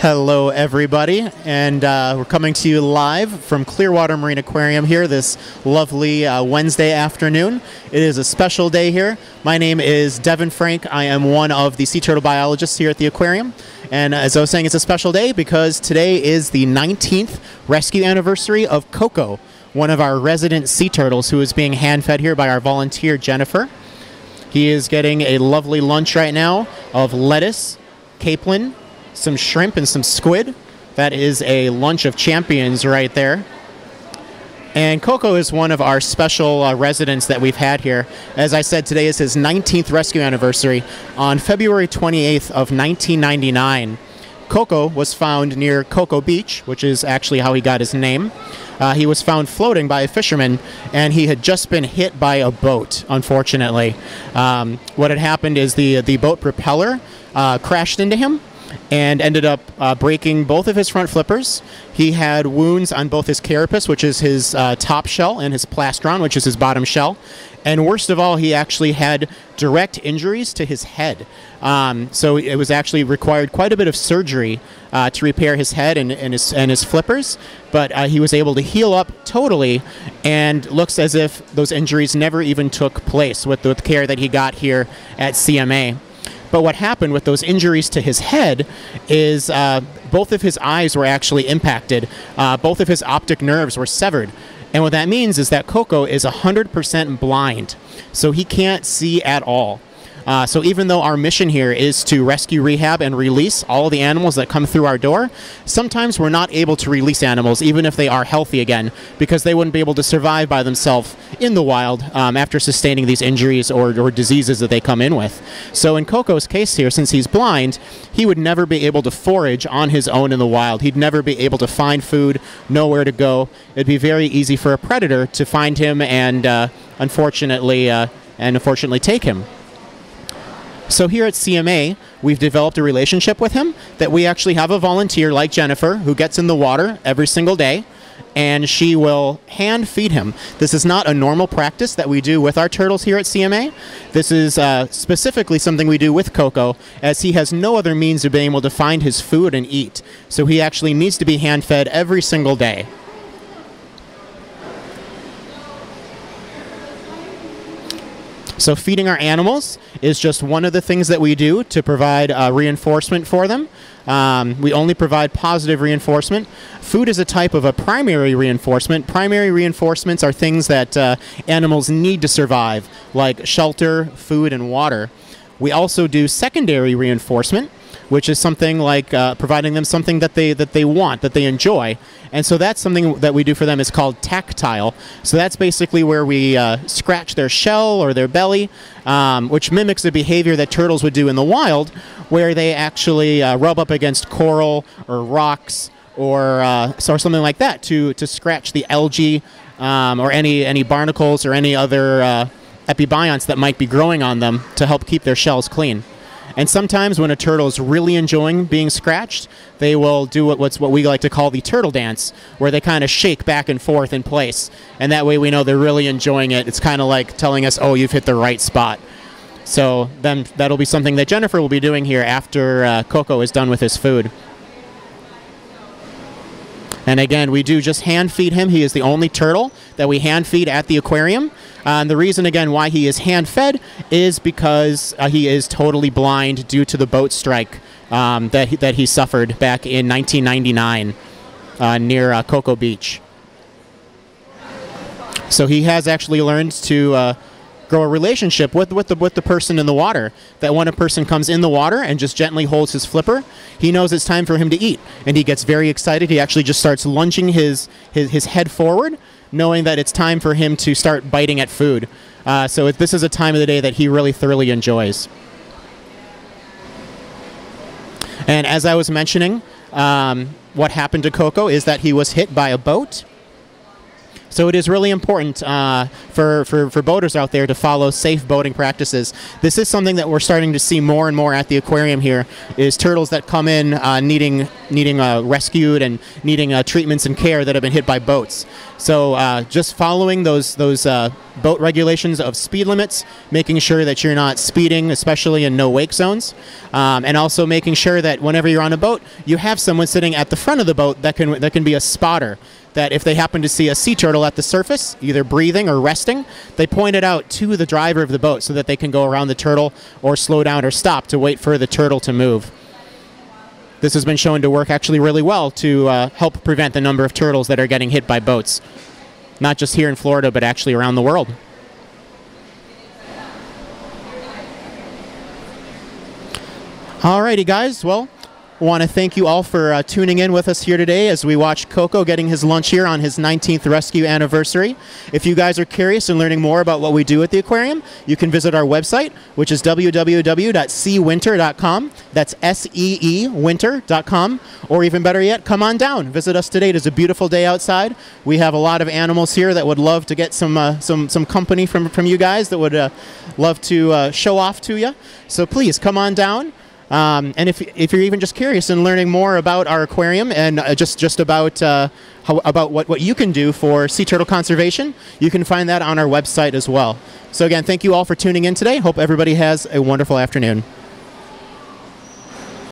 Hello everybody, and we're coming to you live from Clearwater Marine Aquarium here this lovely Wednesday afternoon. It is a special day here. My name is Devin Frank. I am one of the sea turtle biologists here at the aquarium, and as I was saying, it's a special day because today is the 19th rescue anniversary of Coco, one of our resident sea turtles who is being hand-fed here by our volunteer Jennifer. He is getting a lovely lunch right now of lettuce, capelin, some shrimp, and some squid. That is a lunch of champions right there. And Coco is one of our special residents that we've had here. As I said, today is his 19th rescue anniversary. On February 28th of 1999, Coco was found near Coco Beach, which is actually how he got his name. He was found floating by a fisherman, and he had just been hit by a boat, unfortunately. What had happened is the boat propeller crashed into him and ended up breaking both of his front flippers. He had wounds on both his carapace, which is his top shell, and his plastron, which is his bottom shell. And worst of all, he actually had direct injuries to his head. So it was actually required quite a bit of surgery to repair his head and his flippers. But he was able to heal up totally, and looks as if those injuries never even took place with the care that he got here at CMA. But what happened with those injuries to his head is both of his eyes were actually impacted. Both of his optic nerves were severed. And what that means is that Coco is 100% blind, so he can't see at all. So even though our mission here is to rescue, rehab, and release all the animals that come through our door, sometimes we're not able to release animals, even if they are healthy again, because they wouldn't be able to survive by themselves in the wild after sustaining these injuries or diseases that they come in with. So in Coco's case here, since he's blind, he would never be able to forage on his own in the wild. He'd never be able to find food, know where to go. It'd be very easy for a predator to find him and unfortunately take him. So here at CMA, we've developed a relationship with him that we actually have a volunteer like Jennifer who gets in the water every single day, and she will hand feed him. This is not a normal practice that we do with our turtles here at CMA. This is specifically something we do with Coco, as he has no other means of being able to find his food and eat. So he actually needs to be hand-fed every single day. So feeding our animals is just one of the things that we do to provide reinforcement for them. We only provide positive reinforcement. Food is a type of a primary reinforcement. Primary reinforcements are things that animals need to survive, like shelter, food, and water. We also do secondary reinforcement, which is something like providing them something that they want, that they enjoy. And so that's something that we do for them is called tactile. So that's basically where we scratch their shell or their belly, which mimics the behavior that turtles would do in the wild, where they actually rub up against coral or rocks or something like that to scratch the algae or any barnacles or any other epibionts that might be growing on them to help keep their shells clean. And sometimes when a turtle is really enjoying being scratched, they will do what we like to call the turtle dance, where they kind of shake back and forth in place. And that way we know they're really enjoying it. It's kind of like telling us, oh, you've hit the right spot. So then that'll be something that Jennifer will be doing here after Coco is done with his food. And again, we do just hand feed him. He is the only turtle that we hand feed at the aquarium. And the reason, again, why he is hand-fed is because he is totally blind due to the boat strike that he suffered back in 1999 near Coco Beach. So he has actually learned to grow a relationship with the person in the water, that when a person comes in the water and just gently holds his flipper, he knows it's time for him to eat. And he gets very excited. He actually just starts lunging his head forward, knowing that it's time for him to start biting at food. So this is a time of the day that he really thoroughly enjoys. And as I was mentioning, what happened to Coco is that he was hit by a boat. So it is really important for boaters out there to follow safe boating practices. This is something that we're starting to see more and more at the aquarium here, is turtles that come in needing rescued and needing treatments and care that have been hit by boats. So just following those boat regulations of speed limits, making sure that you're not speeding, especially in no wake zones, and also making sure that whenever you're on a boat, you have someone sitting at the front of the boat that can be a spotter, that if they happen to see a sea turtle at the surface, either breathing or resting, they point it out to the driver of the boat so that they can go around the turtle or slow down or stop to wait for the turtle to move. This has been shown to work actually really well to help prevent the number of turtles that are getting hit by boats, not just here in Florida, but actually around the world. Alrighty, guys. Well, I want to thank you all for tuning in with us here today as we watch Coco getting his lunch here on his 19th rescue anniversary. If you guys are curious and learning more about what we do at the aquarium, you can visit our website, which is www.seawinter.com. That's SEE winter.com. Or even better yet, come on down. Visit us today. It is a beautiful day outside. We have a lot of animals here that would love to get some company from you guys, that would love to show off to you. So please come on down. And if you're even just curious and learning more about our aquarium and just about what you can do for sea turtle conservation, you can find that on our website as well. So again, thank you all for tuning in today. Hope everybody has a wonderful afternoon.